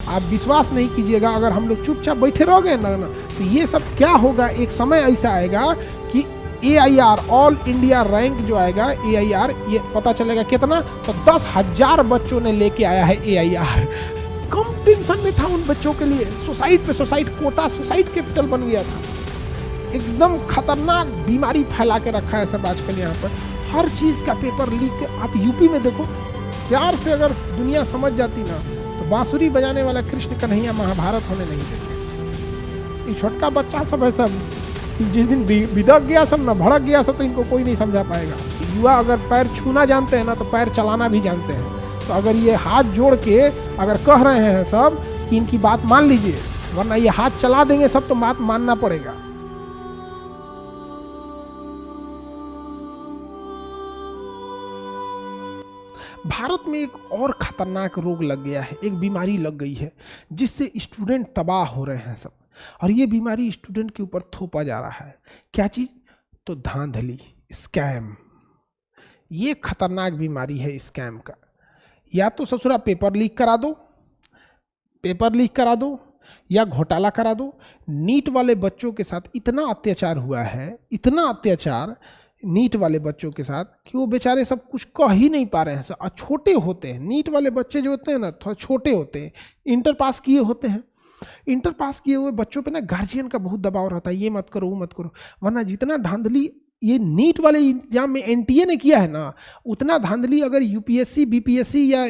आप विश्वास नहीं कीजिएगा, अगर हम लोग चुपचाप बैठे रह गए ना तो ये सब क्या होगा, एक समय ऐसा आएगा कि AIR ऑल इंडिया रैंक जो आएगा AIR, ये पता चलेगा कितना, तो 10,000 बच्चों ने लेके आया है AIR। कम टेंशन में था उन बच्चों के लिए, सुसाइड पे सुसाइड, कोटा सुसाइड कैपिटल बन गया था। एकदम खतरनाक बीमारी फैला के रखा है सब आजकल यहाँ पर, हर चीज़ का पेपर लीक। आप यूपी में देखो, प्यार से अगर दुनिया समझ जाती ना तो बांसुरी बजाने वाला कृष्ण कन्हैया महाभारत होने नहीं देते। ये छोटका बच्चा सब है सब, जिस दिन बिदक गया सब ना, भड़क गया सब, तो इनको कोई नहीं समझा पाएगा। युवा अगर पैर छूना जानते हैं ना तो पैर चलाना भी जानते हैं। तो अगर ये हाथ जोड़ के अगर कह रहे हैं सब कि इनकी बात मान लीजिए, वरना ये हाथ चला देंगे सब, तो बात मानना पड़ेगा। भारत में एक और खतरनाक रोग लग गया है, एक बीमारी लग गई है जिससे स्टूडेंट तबाह हो रहे हैं सब, और ये बीमारी स्टूडेंट के ऊपर थोपा जा रहा है। क्या चीज? तो धांधली, स्कैम। ये खतरनाक बीमारी है स्कैम का। या तो ससुरा पेपर लीक करा दो या घोटाला करा दो। नीट वाले बच्चों के साथ इतना अत्याचार हुआ है, इतना अत्याचार नीट वाले बच्चों के साथ कि वो बेचारे सब कुछ कह ही नहीं पा रहे हैं। और छोटे होते हैं नीट वाले बच्चे जो होते हैं ना, थोड़ा छोटे होते हैं, इंटर पास किए होते हैं। इंटर पास किए हुए बच्चों पे ना गार्जियन का बहुत दबाव रहता है, ये मत करो वो मत करो, वरना जितना धांधली ये नीट वाले एग्जाम में NTA ने किया है ना, उतना धांधली अगर UPSC BPSC या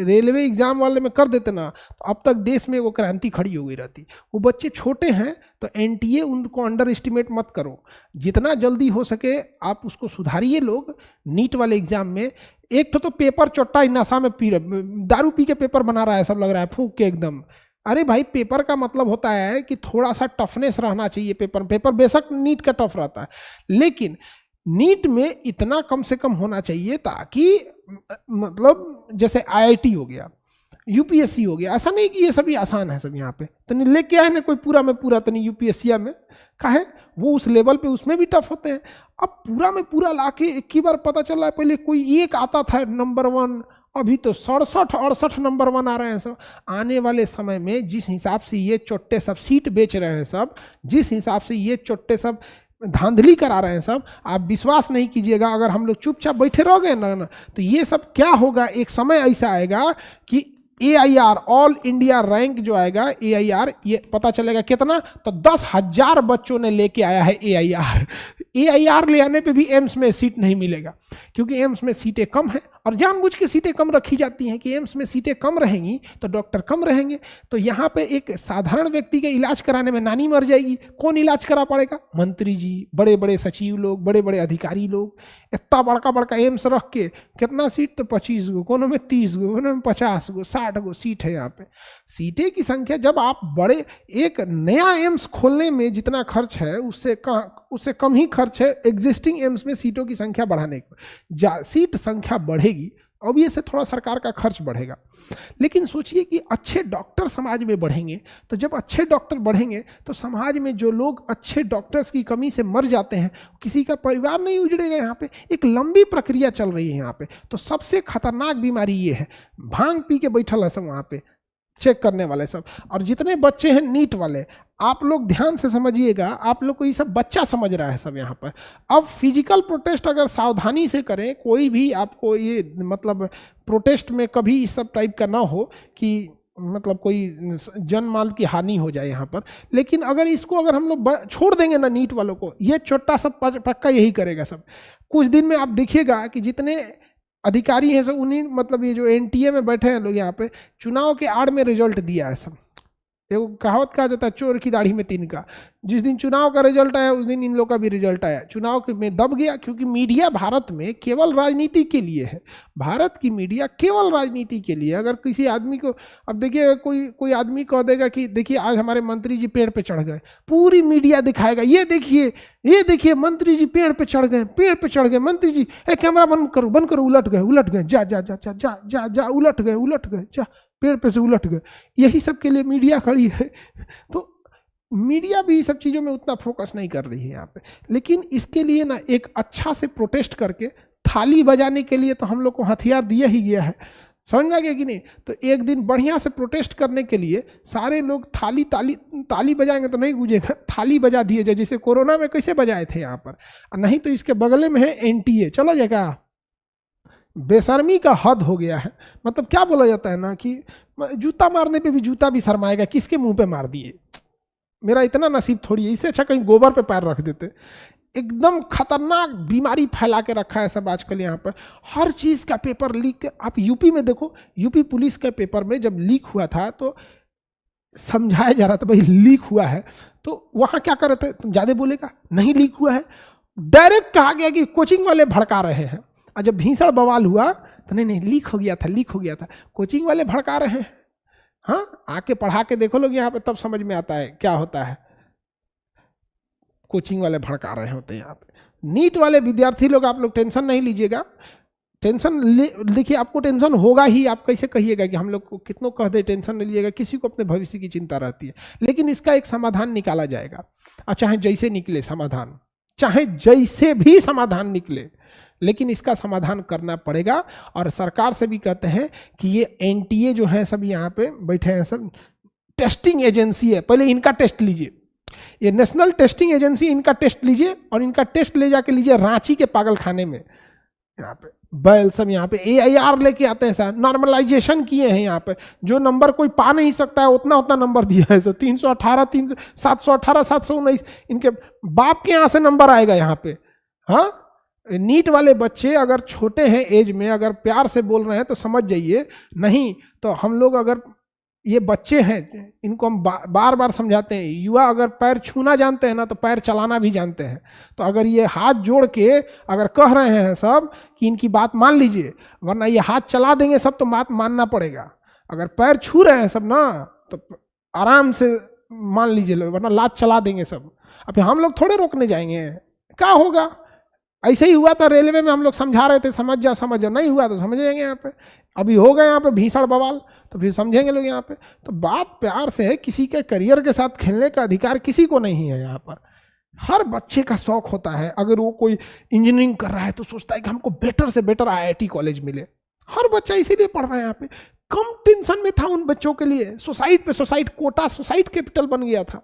रेलवे एग्जाम वाले में कर देते ना, तो अब तक देश में वो क्रांति खड़ी हो गई रहती। वो बच्चे छोटे हैं तो NTA उनको अंडर एस्टिमेट मत करो, जितना जल्दी हो सके आप उसको सुधारिए। लोग नीट वाले एग्जाम में एक तो पेपर चोट्टा नशा में पी रहे, दारू पी के पेपर बना रहा है सब, लग रहा है फूंक के एकदम। अरे भाई, पेपर का मतलब होता है कि थोड़ा सा टफनेस रहना चाहिए। पेपर बेशक नीट का टफ रहता है, लेकिन नीट में इतना कम से कम होना चाहिए ताकि मतलब जैसे IIT हो गया, UPSC हो गया, ऐसा नहीं कि ये सभी आसान है सब यहाँ पे। तो नहीं लेके आए ना कोई पूरा में पूरा, तो नहीं UPSC में काहे वो उस लेवल पे उसमें भी टफ होते हैं। अब पूरा में पूरा लाके एक ही बार पता चल रहा है, पहले कोई एक आता था नंबर 1, अभी तो 67-68 नंबर 1 आ रहे हैं सब। आने वाले समय में जिस हिसाब से ये चोट्टे सब सीट बेच रहे हैं सब, जिस हिसाब से ये चोट्टे सब धांधली करा रहे हैं सब, आप विश्वास नहीं कीजिएगा, अगर हम लोग चुपचाप बैठे रह गए ना तो ये सब क्या होगा, एक समय ऐसा आएगा कि AIR ऑल इंडिया रैंक जो आएगा AIR, ये पता चलेगा कितना, तो 10,000 बच्चों ने लेके आया है AIR ले आने पे भी एम्स में सीट नहीं मिलेगा, क्योंकि एम्स में सीटें कम हैं, और जानबूझ के सीटें कम रखी जाती हैं कि एम्स में सीटें कम रहेंगी तो डॉक्टर कम रहेंगे। तो यहाँ पे एक साधारण व्यक्ति के इलाज कराने में नानी मर जाएगी, कौन इलाज करा पड़ेगा? मंत्री जी, बड़े बड़े सचिव लोग, बड़े बड़े अधिकारी लोग। इतना बड़का बड़का एम्स रख के कितना सीट, तो 25 गो, कोनो में 30 गो, कोनो में 50 गो, 60 गो सीट है यहाँ पे। सीटें की संख्या, जब आप बड़े एक नया एम्स खोलने में जितना खर्च है उससे कम ही खर्च है एग्जिस्टिंग एम्स में सीटों की संख्या बढ़ाने का। सीट संख्या बढ़ेगी, अब ये से थोड़ा सरकार का खर्च बढ़ेगा, लेकिन सोचिए कि अच्छे डॉक्टर समाज में बढ़ेंगे, तो जब अच्छे डॉक्टर बढ़ेंगे तो समाज में जो लोग अच्छे डॉक्टर्स की कमी से मर जाते हैं, किसी का परिवार नहीं उजड़ेगा। यहाँ पे एक लंबी प्रक्रिया चल रही है यहाँ पे। तो सबसे खतरनाक बीमारी ये है, भांग पी के बैठल है सब वहाँ पे चेक करने वाले सब। और जितने बच्चे हैं नीट वाले, आप लोग ध्यान से समझिएगा, आप लोग को ये सब बच्चा समझ रहा है सब यहाँ पर। अब फिजिकल प्रोटेस्ट अगर सावधानी से करें, कोई भी आपको ये मतलब प्रोटेस्ट में कभी इस सब टाइप का ना हो कि मतलब कोई जन माल की हानि हो जाए यहाँ पर। लेकिन अगर इसको अगर हम लोग छोड़ देंगे ना नीट वालों को, ये छोटा सब पक्का यही करेगा सब। कुछ दिन में आप देखिएगा कि जितने अधिकारी हैं सब उन्हीं, मतलब ये जो NTA में बैठे हैं लोग यहाँ पे, चुनाव के आड़ में रिजल्ट दिया है सब। एक कहावत कहा जाता है, चोर की दाढ़ी में तिनका। जिस दिन चुनाव का रिजल्ट आया उस दिन इन लोग का भी रिजल्ट आया। चुनाव में दब गया, क्योंकि मीडिया भारत में केवल राजनीति के लिए है। भारत की मीडिया केवल राजनीति के लिए। अगर किसी आदमी को, अब देखिए कोई आदमी कह देगा कि देखिए आज हमारे मंत्री जी पेड़ पे चढ़ गए, पूरी मीडिया दिखाएगा, ये देखिए मंत्री जी पेड़ पे चढ़ गए, मंत्री जी, कैमरा बंद करो, उलट गए, जा, उलट गए, जा, पेड़ पे से उलट गए। यही सब के लिए मीडिया खड़ी है। तो मीडिया भी सब चीज़ों में उतना फोकस नहीं कर रही है यहाँ पे। लेकिन इसके लिए ना एक अच्छा से प्रोटेस्ट करके, थाली बजाने के लिए तो हम लोग को हथियार दिया ही गया है। समझ में आ गया कि नहीं? तो एक दिन बढ़िया से प्रोटेस्ट करने के लिए सारे लोग ताली बजाएंगे तो नहीं गूंजेगा, थाली बजा दिए जाए, जैसे कोरोना में कैसे बजाए थे यहाँ पर। नहीं तो इसके बगले में है एनटीए, चला जाएगा। बेशर्मी का हद हो गया है। मतलब क्या बोला जाता है ना कि जूता मारने पे भी जूता भी शर्माएगा, किसके मुंह पे मार दिए, मेरा इतना नसीब थोड़ी है, इससे अच्छा कहीं गोबर पे पैर रख देते। एकदम खतरनाक बीमारी फैला के रखा है सब आजकल यहाँ पर। हर चीज़ का पेपर लीक। आप यूपी में देखो, यूपी पुलिस के पेपर में जब लीक हुआ था तो समझाया जा रहा था भाई लीक हुआ है, तो वहाँ क्या कर रहे थे, तुम ज़्यादा बोलेगा, नहीं लीक हुआ है, डायरेक्ट कहा गया कि कोचिंग वाले भड़का रहे हैं। और जब भीषण बवाल हुआ तो नहीं लीक हो गया था, लीक हो गया था, कोचिंग वाले भड़का रहे हैं। हाँ, आके पढ़ा के देखो लोग यहाँ पे, तब समझ में आता है क्या होता है। कोचिंग वाले भड़का रहे होते हैं यहाँ पे। नीट वाले विद्यार्थी लोग, आप लोग टेंशन नहीं लीजिएगा। टेंशन देखिए, आपको टेंशन होगा ही, आप कैसे कहिएगा कि हम लोग को कितनों कह दे टेंशन नहीं लीजिएगा, किसी को अपने भविष्य की चिंता रहती है, लेकिन इसका एक समाधान निकाला जाएगा। और चाहे जैसे निकले समाधान, चाहे जैसे भी समाधान निकले, लेकिन इसका समाधान करना पड़ेगा। और सरकार से भी कहते हैं कि ये एनटीए जो है सब यहाँ पे बैठे हैं, सब टेस्टिंग एजेंसी है, पहले इनका टेस्ट लीजिए, ये नेशनल टेस्टिंग एजेंसी, इनका टेस्ट लीजिए और इनका टेस्ट ले जाके लीजिए रांची के पागल खाने में। यहाँ पे बैल सब यहाँ पे AIR लेके आते हैं सर, नॉर्मलाइजेशन किए हैं यहाँ पे, जो नंबर कोई पा नहीं सकता है उतना उतना नंबर दिया है। सो 318 718 719 इनके बाप के यहाँ से नंबर आएगा यहाँ पे। हाँ, नीट वाले बच्चे अगर छोटे हैं एज में, अगर प्यार से बोल रहे हैं तो समझ जाइए, नहीं तो हम लोग, अगर ये बच्चे हैं इनको हम बार बार समझाते हैं, युवा अगर पैर छूना जानते हैं ना तो पैर चलाना भी जानते हैं। तो अगर ये हाथ जोड़ के अगर कह रहे हैं सब कि इनकी बात मान लीजिए, वरना ये हाथ चला देंगे सब तो बात मानना पड़ेगा। अगर पैर छू रहे हैं सब ना तो आराम से मान लीजिए, वरना लात चला देंगे सब। अब हम लोग थोड़े रोकने जाएंगे, क्या होगा। ऐसे ही हुआ था रेलवे में, हम लोग समझा रहे थे समझ जाओ समझ जाओ, नहीं हुआ तो समझ जाएंगे यहाँ पे। अभी हो गए यहाँ पे भीषण बवाल तो फिर समझेंगे लोग यहाँ पे। तो बात प्यार से है, किसी के करियर के साथ खेलने का अधिकार किसी को नहीं है यहाँ पर। हर बच्चे का शौक होता है, अगर वो कोई इंजीनियरिंग कर रहा है तो सोचता है कि हमको बेटर से बेटर IIT कॉलेज मिले। हर बच्चा इसीलिए पढ़ रहा है यहाँ पे। कम टेंशन में था उन बच्चों के लिए, सोसाइटी पे सोसाइटी कोटा, सोसाइटी कैपिटल बन गया था।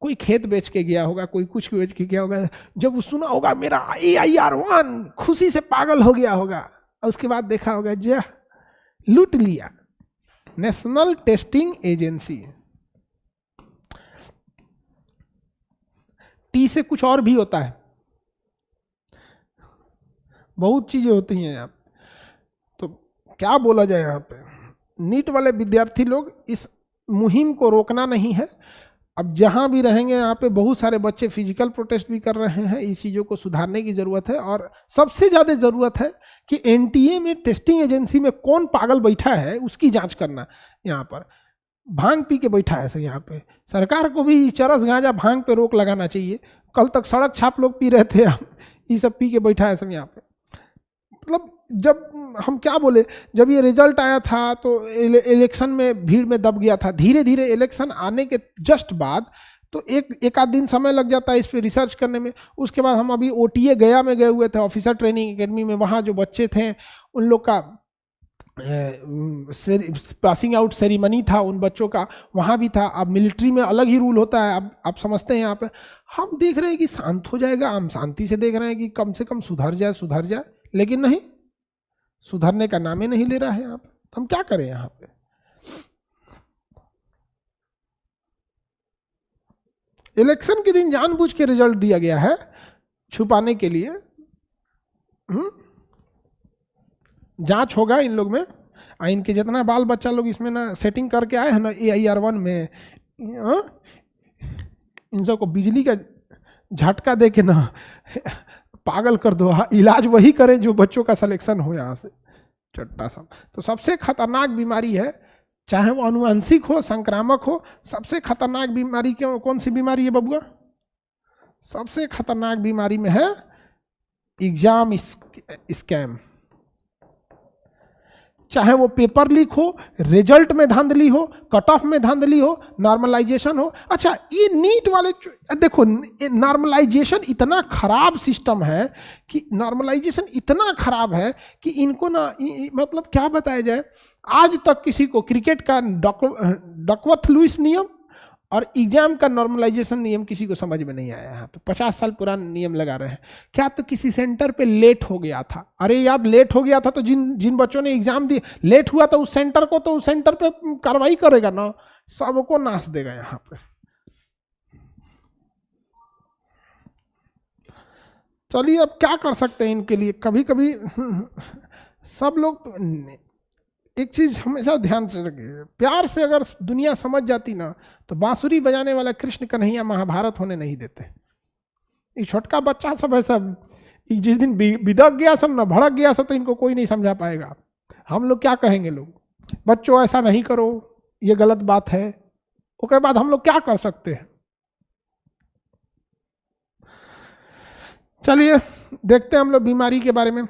कोई खेत बेच के गया होगा, कोई कुछ बेच के गया होगा, जब वो सुना होगा मेरा AIR1, खुशी से पागल हो गया होगा। और उसके बाद देखा होगा जा लूट लिया। नेशनल टेस्टिंग एजेंसी, टी से कुछ और भी होता है, बहुत चीजें होती हैं यहाँ। तो क्या बोला जाए यहाँ पे, नीट वाले विद्यार्थी लोग, इस मुहिम को रोकना नहीं है। अब जहाँ भी रहेंगे यहाँ पे बहुत सारे बच्चे फिजिकल प्रोटेस्ट भी कर रहे हैं, इस चीज़ों को सुधारने की ज़रूरत है। और सबसे ज़्यादा ज़रूरत है कि एनटीए में टेस्टिंग एजेंसी में कौन पागल बैठा है उसकी जांच करना। यहाँ पर भांग पी के बैठा है सर, यहाँ पे सरकार को भी चरस गांजा भांग पे रोक लगाना चाहिए। कल तक सड़क छाप लोग पी रहे थे, ये सब पी के बैठा है सब यहाँ पे। मतलब जब हम क्या बोले, जब ये रिजल्ट आया था तो इलेक्शन में भीड़ में दब गया था। धीरे धीरे इलेक्शन आने के जस्ट बाद तो एक आध दिन समय लग जाता है इस पे रिसर्च करने में। उसके बाद हम अभी OTA गया में गए हुए थे, ऑफिसर ट्रेनिंग एकेडमी में। वहाँ जो बच्चे थे उन लोग का पासिंग आउट सेरेमनी था, उन बच्चों का वहाँ भी था। अब मिलिट्री में अलग ही रूल होता है, अब आप समझते हैं। यहाँ पे हम देख रहे हैं कि शांत हो जाएगा, हम शांति से देख रहे हैं कि कम से कम सुधर जाए, लेकिन नहीं, सुधरने का नाम ही नहीं ले रहा है यहाँ पे। तो हम क्या करें यहाँ पे। इलेक्शन के दिन जानबूझ के रिजल्ट दिया गया है छुपाने के लिए। जांच होगा इन लोग में, इनके जितना बाल बच्चा लोग इसमें ना सेटिंग करके आए हैं ना AIR1 में, इन सबको बिजली का झटका दे के ना पागल कर दो। इलाज वही करें जो बच्चों का सिलेक्शन हो यहाँ से, चट्टा सब। तो सबसे खतरनाक बीमारी है, चाहे वो अनुवांशिक हो, संक्रामक हो, सबसे खतरनाक बीमारी क्यों, कौन सी बीमारी है बबुआ? सबसे खतरनाक बीमारी में है एग्जाम स्कैम। चाहे वो पेपर लीक हो, रिजल्ट में धांधली हो, कट ऑफ में धांधली हो, नॉर्मलाइजेशन हो। अच्छा, ये नीट वाले देखो, नॉर्मलाइजेशन इतना खराब सिस्टम है कि नॉर्मलाइजेशन इतना खराब है कि इनको ना मतलब क्या बताया जाए, आज तक किसी को क्रिकेट का डकवर्थ लुईस नियम और एग्जाम का नॉर्मलाइजेशन नियम किसी को समझ में नहीं आया। यहाँ पे 50 साल पुराना नियम लगा रहे हैं। क्या तो किसी सेंटर पे लेट हो गया था, अरे यार लेट हो गया था तो जिन बच्चों ने एग्जाम दिए लेट हुआ, तो उस सेंटर को तो उस सेंटर पे कार्रवाई करेगा ना, सबको नाश देगा यहाँ पे। चलिए अब क्या कर सकते हैं इनके लिए। कभी कभी सब लोग एक चीज हमेशा ध्यान से रखिए, प्यार से अगर दुनिया समझ जाती ना तो बांसुरी बजाने वाला कृष्ण कन्हैया महाभारत होने नहीं देते। ये छोटका बच्चा सब है, सब जिस दिन बिदक गया सब ना, भड़क गया सब, तो इनको कोई नहीं समझा पाएगा। हम लोग क्या कहेंगे, लोग बच्चों ऐसा नहीं करो, ये गलत बात है, उसके बाद हम लोग क्या कर सकते हैं। चलिए देखते हैं हम लोग बीमारी के बारे में।